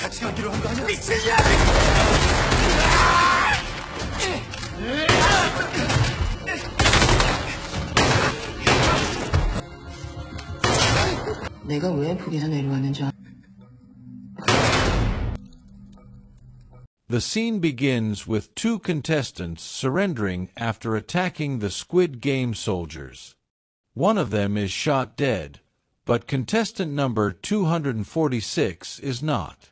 같이 가기로 한 거 아니야? 미친년! 내가 왜 북에서 내려왔는지 The scene begins with two contestants surrendering after attacking the Squid Game soldiers. One of them is shot dead, but contestant number 246 is not.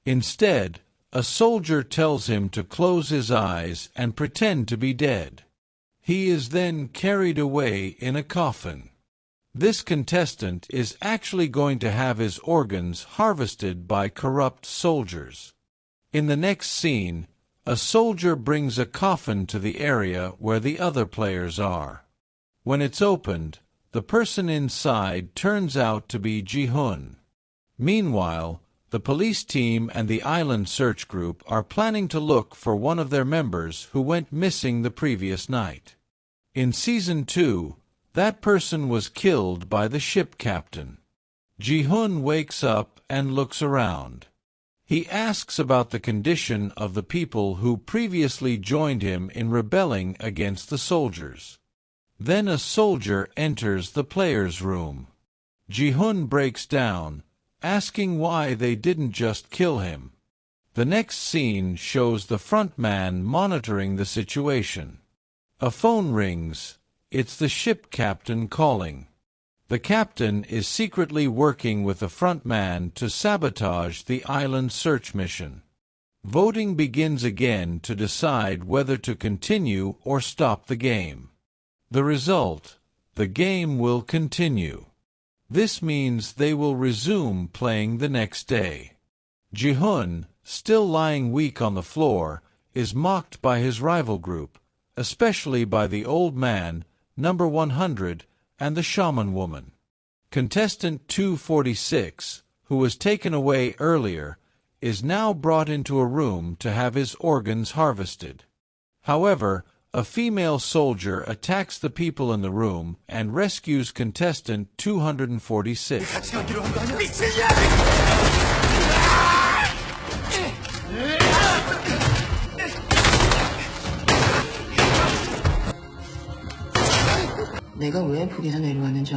Instead, a soldier tells him to close his eyes and pretend to be dead. He is then carried away in a coffin. This contestant is actually going to have his organs harvested by corrupt soldiers. In the next scene, a soldier brings a coffin to the area where the other players are. When it's opened, the person inside turns out to be Ji-hoon. Meanwhile, the police team and the island search group are planning to look for one of their members who went missing the previous night. In Season 2, that person was killed by the ship captain. Ji-hoon wakes up and looks around. He asks about the condition of the people who previously joined him in rebelling against the soldiers. Then a soldier enters the players' room. Ji-hoon breaks down, asking why they didn't just kill him. The next scene shows the front man monitoring the situation. A phone rings. It's the ship captain calling. The captain is secretly working with the front man to sabotage the island search mission. Voting begins again to decide whether to continue or stop the game. The result: the game will continue. This means they will resume playing the next day. Ji-hoon, still lying weak on the floor, is mocked by his rival group, especially by the old man, number 100, and the shaman woman. Contestant 246, who was taken away earlier, is now brought into a room to have his organs harvested. However, a female soldier attacks the people in the room and rescues contestant 246. 같이 가기로 한 거 아니야? 미친년! 내가 왜 북에서 내려왔는지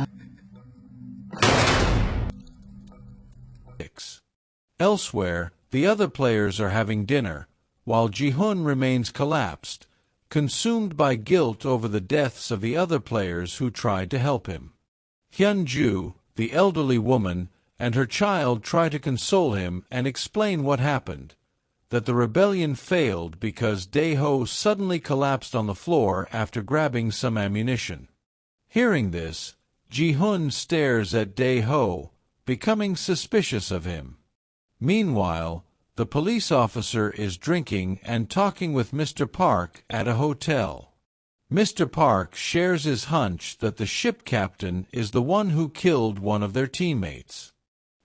Elsewhere, the other players are having dinner, while Ji-hoon remains collapsed, consumed by guilt over the deaths of the other players who tried to help him. Hyun-ju, the elderly woman, and her child try to console him and explain what happened, that the rebellion failed because Dae-ho suddenly collapsed on the floor after grabbing some ammunition. Hearing this, Ji-hoon stares at Dae-ho, becoming suspicious of him. Meanwhile, the police officer is drinking and talking with Mr. Park at a hotel. Mr. Park shares his hunch that the ship captain is the one who killed one of their teammates.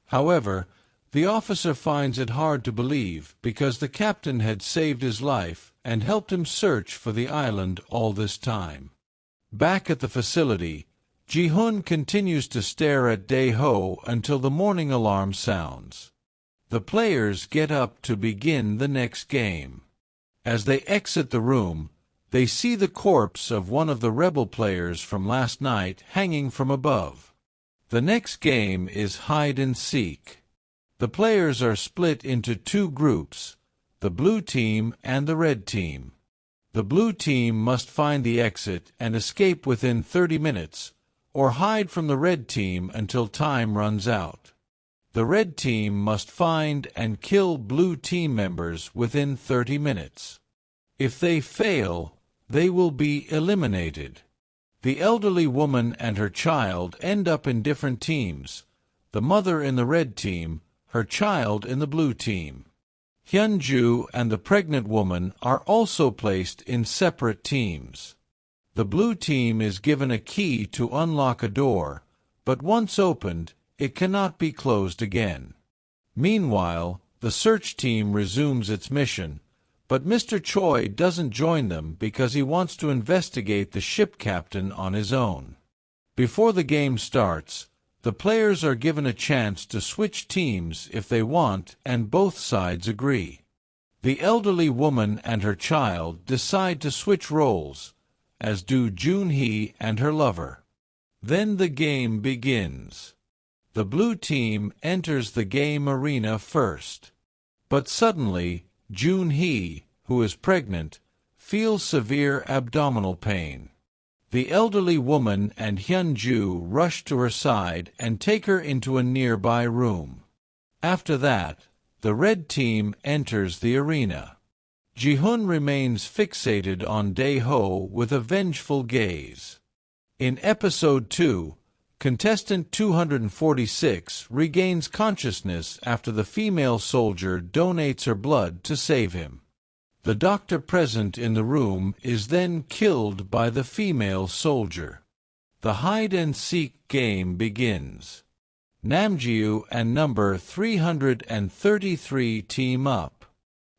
However, the officer finds it hard to believe because the captain had saved his life and helped him search for the island all this time. Back at the facility, Ji-hoon continues to stare at Dae-ho until the morning alarm sounds. The players get up to begin the next game. As they exit the room, they see the corpse of one of the rebel players from last night hanging from above. The next game is hide and seek. The players are split into two groups, the blue team and the red team. The blue team must find the exit and escape within 30 minutes, or hide from the red team until time runs out. The red team must find and kill blue team members within 30 minutes. If they fail, they will be eliminated. The elderly woman and her child end up in different teams, the mother in the red team, her child in the blue team. Hyun-ju and the pregnant woman are also placed in separate teams. The blue team is given a key to unlock a door, but once opened, it cannot be closed again. Meanwhile, the search team resumes its mission, but Mr. Choi doesn't join them because he wants to investigate the ship captain on his own. Before the game starts, The players are given a chance to switch teams if they want, and both sides agree. The elderly woman and her child decide to switch roles, as do Jun-hee and her lover. Then the game begins. The blue team enters the game arena first. But suddenly, Jun-hee, who is pregnant, feels severe abdominal pain. The elderly woman and Hyun-ju rush to her side and take her into a nearby room. After that, the red team enters the arena. Ji-hoon remains fixated on Dae-ho with a vengeful gaze. In Episode 2, contestant 246 regains consciousness after the female soldier donates her blood to save him. The doctor present in the room is then killed by the female soldier. The hide-and-seek game begins. Namgyu and number 333 team up.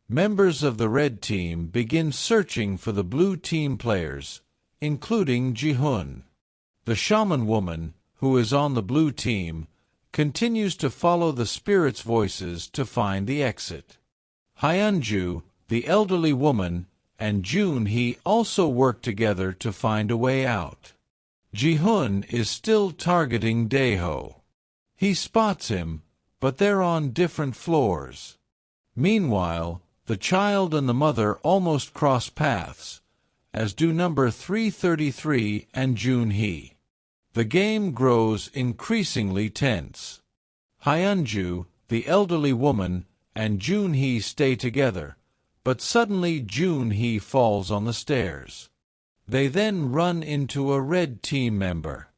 Members of the red team begin searching for the blue team players, including Ji-hoon. The shaman woman, who is on the blue team, continues to follow the spirits' voices to find the exit. Hyunju, the elderly woman, and Jun-hee also work together to find a way out. Ji-hoon is still targeting Dae-ho. He spots him, but they're on different floors. Meanwhile, the child and the mother almost cross paths, as do number 333 and Jun-hee. The game grows increasingly tense. Hyunju, the elderly woman, and Jun-hee stay together, but suddenly Jun-hee falls on the stairs. They then run into a red team member.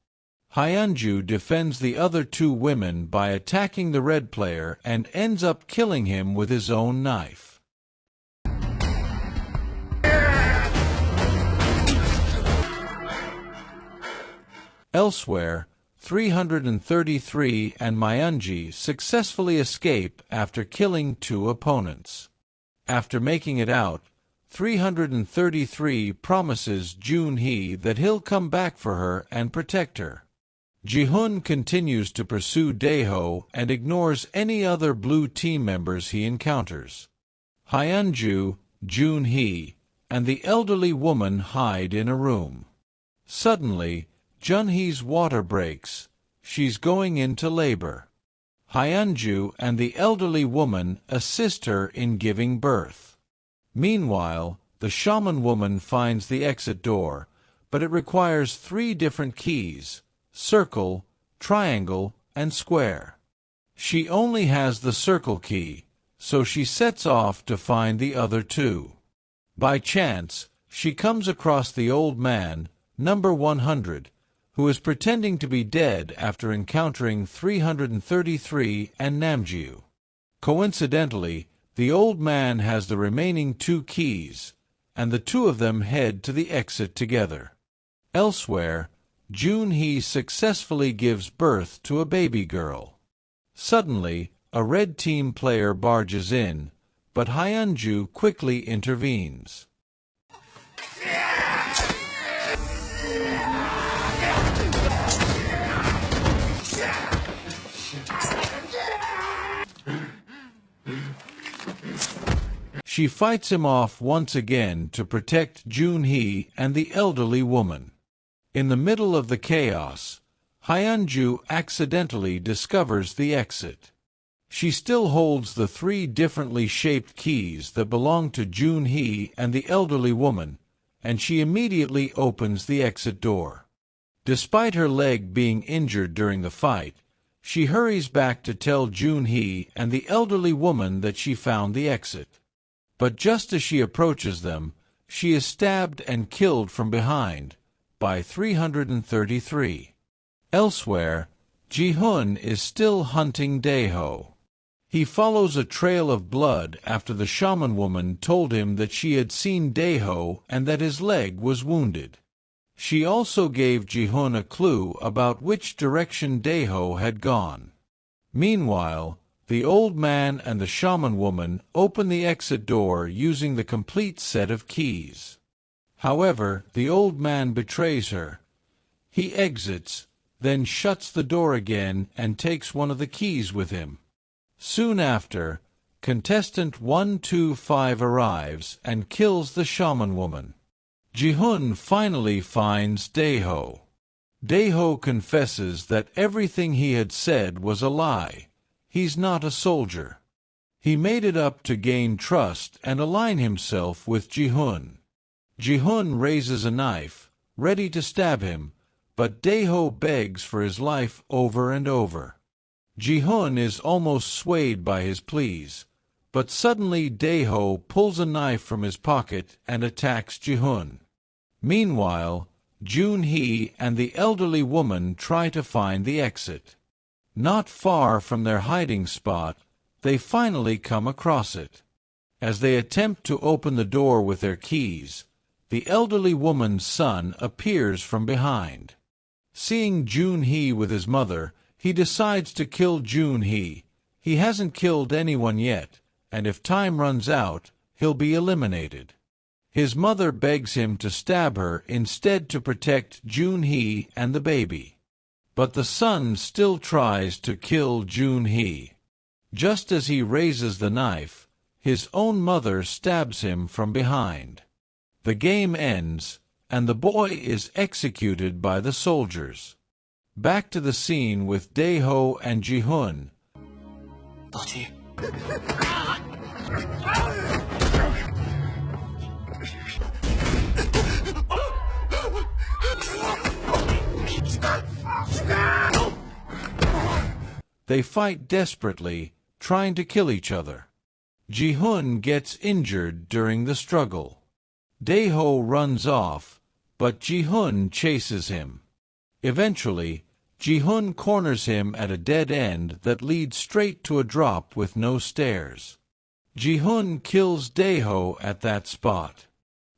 Hyunju defends the other two women by attacking the red player and ends up killing him with his own knife. Elsewhere, 333 and Myunji successfully escape after killing two opponents. After making it out, 333 promises Jun-hee that he'll come back for her and protect her. Ji-hoon continues to pursue Dae-ho and ignores any other blue team members he encounters. Hyunju, Jun-hee, and the elderly woman hide in a room. Suddenly, Jun-hee's water breaks. She's going into labor. Hyunju and the elderly woman assist her in giving birth. Meanwhile, the shaman woman finds the exit door, but it requires 3 different keys: circle, triangle, and square. She only has the circle key, so she sets off to find the other 2. By chance, she comes across the old man, number 100, who is pretending to be dead after encountering 333 and Namgyu. Coincidentally, the old man has the remaining 2 keys, and the 2 of them head to the exit together. Elsewhere, Jun-hee successfully gives birth to a baby girl. Suddenly, a red team player barges in, but Hyunju quickly intervenes. She fights him off once again to protect Jun-hee and the elderly woman. In the middle of the chaos, Hyunju accidentally discovers the exit. She still holds the 3 differently shaped keys that belong to Jun-hee and the elderly woman, and she immediately opens the exit door. Despite her leg being injured during the fight, she hurries back to tell Jun-hee and the elderly woman that she found the exit. But just as she approaches them, she is stabbed and killed from behind by 333. Elsewhere, Ji-hoon is still hunting Dae-ho. He follows a trail of blood after the shaman woman told him that she had seen Dae-ho and that his leg was wounded. She also gave Ji-hoon a clue about which direction Dae-ho had gone. Meanwhile, the old man and the shaman woman open the exit door using the complete set of keys. However, the old man betrays her. He exits, then shuts the door again and takes one of the keys with him. Soon after, contestant 125 arrives and kills the shaman woman. Ji-hoon finally finds Dae-ho. Dae-ho confesses that everything he had said was a lie. He's not a soldier. He made it up to gain trust and align himself with Ji-hoon. Ji-hoon raises a knife, ready to stab him, but Dae-ho begs for his life over and over. Ji-hoon is almost swayed by his pleas, but suddenly Dae-ho pulls a knife from his pocket and attacks Ji-hoon. Meanwhile, Joon-hee and the elderly woman try to find the exit. Not far from their hiding spot, they finally come across it. As they attempt to open the door with their keys, the elderly woman's son appears from behind. Seeing Joon-hee with his mother, he decides to kill Joon-hee. He hasn't killed anyone yet, and if time runs out, he'll be eliminated. His mother begs him to stab her instead to protect Joon-hee and the baby. But the son still tries to kill Joon-hee. Just as he raises the knife, his own mother stabs him from behind. The game ends, and the boy is executed by the soldiers. Back to the scene with Dae-ho and Ji-hoon. 너지? They fight desperately, trying to kill each other. Ji-hoon gets injured during the struggle. Dae-ho runs off, but Ji-hoon chases him. Eventually, Ji-hoon corners him at a dead end that leads straight to a drop with no stairs. Ji-hoon kills Dae-ho at that spot.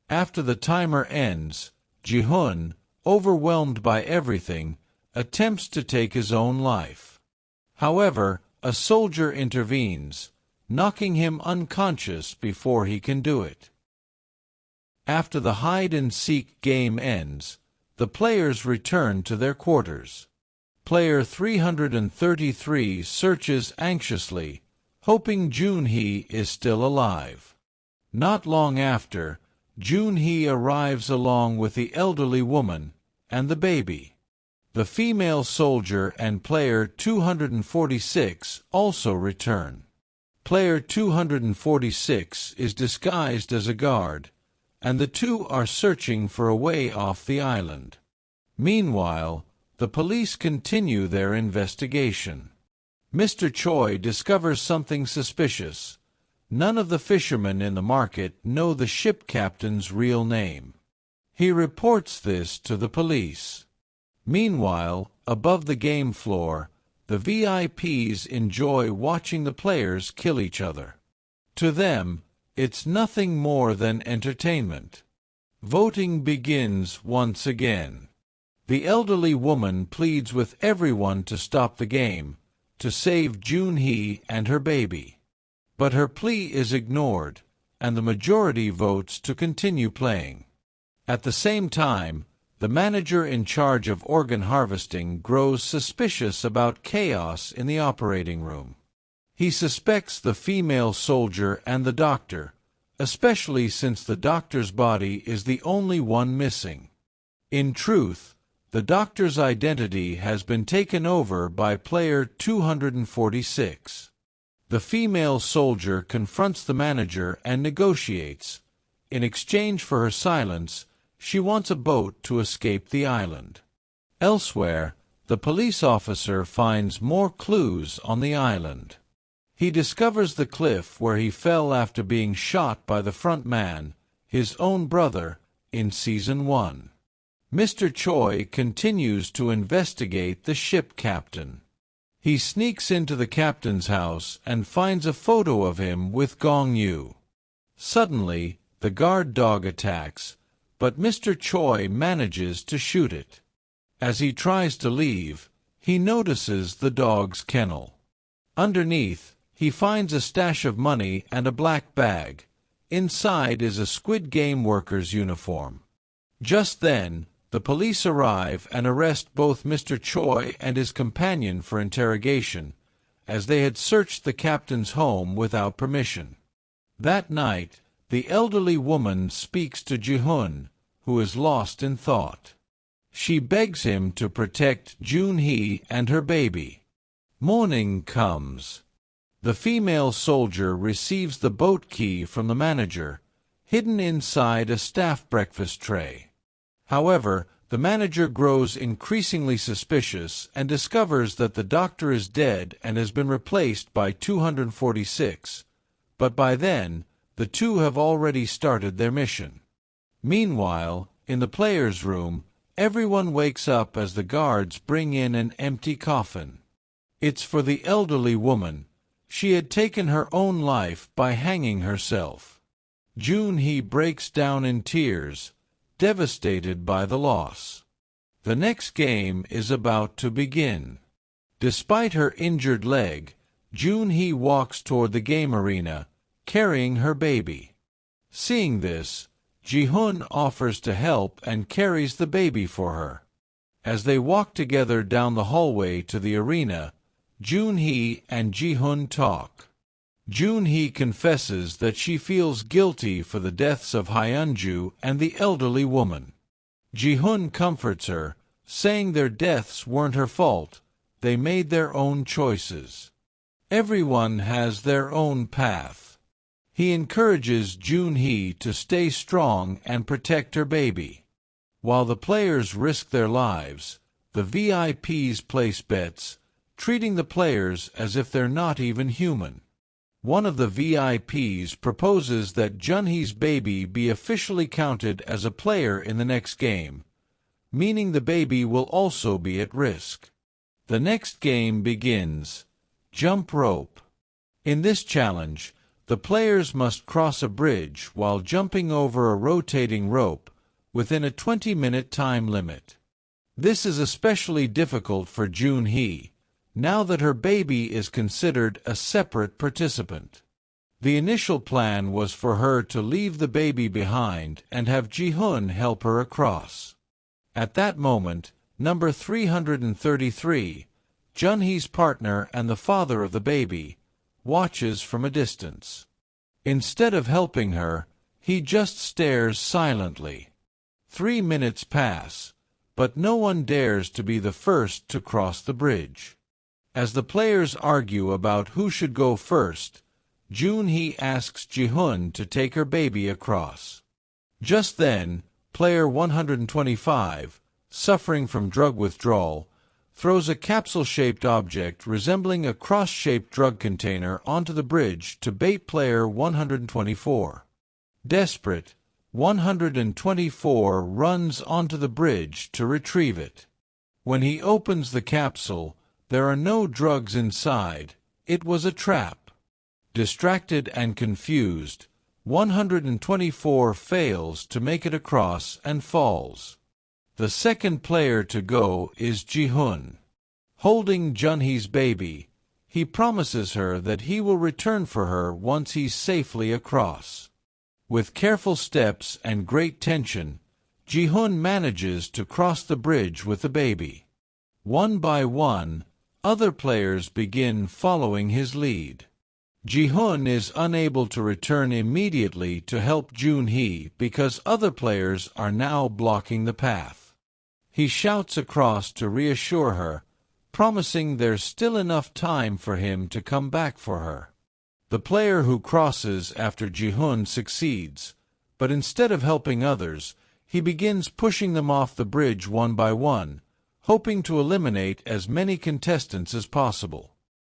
After the timer ends, Ji-hoon, overwhelmed by everything, attempts to take his own life. However, a soldier intervenes, knocking him unconscious before he can do it. After the hide-and-seek game ends, the players return to their quarters. Player 333 searches anxiously, hoping Joon-hee is still alive. Not long after, Joon-hee arrives along with the elderly woman and the baby. The female soldier and player 246 also return. Player 246 is disguised as a guard, and the two are searching for a way off the island. Meanwhile, the police continue their investigation. Mr. Choi discovers something suspicious. None of the fishermen in the market know the ship captain's real name. He reports this to the police. Meanwhile, above the game floor, the VIPs enjoy watching the players kill each other. To them, it's nothing more than entertainment. Voting begins once again. The elderly woman pleads with everyone to stop the game, to save Joon-hee and her baby. But her plea is ignored, and the majority votes to continue playing. At the same time, the manager in charge of organ harvesting grows suspicious about chaos in the operating room. He suspects the female soldier and the doctor, especially since the doctor's body is the only one missing. In truth, the doctor's identity has been taken over by player 246. The female soldier confronts the manager and negotiates. In exchange for her silence, she wants a boat to escape the island. Elsewhere, the police officer finds more clues on the island. He discovers the cliff where he fell after being shot by the front man, his own brother, in Season 1. Mr. Choi continues to investigate the ship captain. He sneaks into the captain's house and finds a photo of him with Gong-yu. Suddenly, the guard dog attacks, but Mr. Choi manages to shoot it. As he tries to leave, he notices the dog's kennel. Underneath, he finds a stash of money and a black bag. Inside is a Squid Game worker's uniform. Just then, The police arrive and arrest both Mr. Choi and his companion for interrogation, as they had searched the captain's home without permission. That night, the elderly woman speaks to Ji-hoon, who is lost in thought. She begs him to protect Jun-hee and her baby. Morning comes. The female soldier receives the boat key from the manager, hidden inside a staff breakfast tray. However, the manager grows increasingly suspicious and discovers that the doctor is dead and has been replaced by 246, but by then, the two have already started their mission. Meanwhile, in the players' room, everyone wakes up as the guards bring in an empty coffin. It's for the elderly woman. She had taken her own life by hanging herself. Jun-hee breaks down in tears, devastated by the loss. The next game is about to begin. Despite her injured leg, Jun-hee walks toward the game arena, carrying her baby. Seeing this, Ji-hoon offers to help and carries the baby for her. As they walk together down the hallway to the arena, Jun-hee and Ji-hoon talk. Jun-hee confesses that she feels guilty for the deaths of Hyunju and the elderly woman. Ji-hoon comforts her, saying their deaths weren't her fault, they made their own choices. Everyone has their own path. He encourages Jun-hee to stay strong and protect her baby. While the players risk their lives, the VIPs place bets, treating the players as if they're not even human. One of the VIPs proposes that Jun-hee's baby be officially counted as a player in the next game, meaning the baby will also be at risk. The next game begins. Jump rope. In this challenge, the players must cross a bridge while jumping over a rotating rope within a 20-minute time limit. This is especially difficult for Jun-hee, now that her baby is considered a separate participant. The initial plan was for her to leave the baby behind and have Ji-hoon help her across. At that moment, number 333, Jun-hee's partner and the father of the baby, watches from a distance. Instead of helping her, he just stares silently. 3 minutes pass, but no one dares to be the first to cross the bridge. As the players argue about who should go first, Jun-hee asks Ji-hoon to take her baby across. Just then, player 125, suffering from drug withdrawal, throws a capsule-shaped object resembling a cross-shaped drug container onto the bridge to bait player 124. Desperate, 124 runs onto the bridge to retrieve it. When he opens the capsule, there are no drugs inside. It was a trap. Distracted and confused, 124 fails to make it across and falls. The second player to go is Ji-hoon. Holding Jun-hee's baby, he promises her that he will return for her once he's safely across. With careful steps and great tension, Ji-hoon manages to cross the bridge with the baby. One by one, other players begin following his lead. Ji-hoon is unable to return immediately to help Jun-hee because other players are now blocking the path. He shouts across to reassure her, promising there's still enough time for him to come back for her. The player who crosses after Ji-hoon succeeds, but instead of helping others, he begins pushing them off the bridge one by one, hoping to eliminate as many contestants as possible.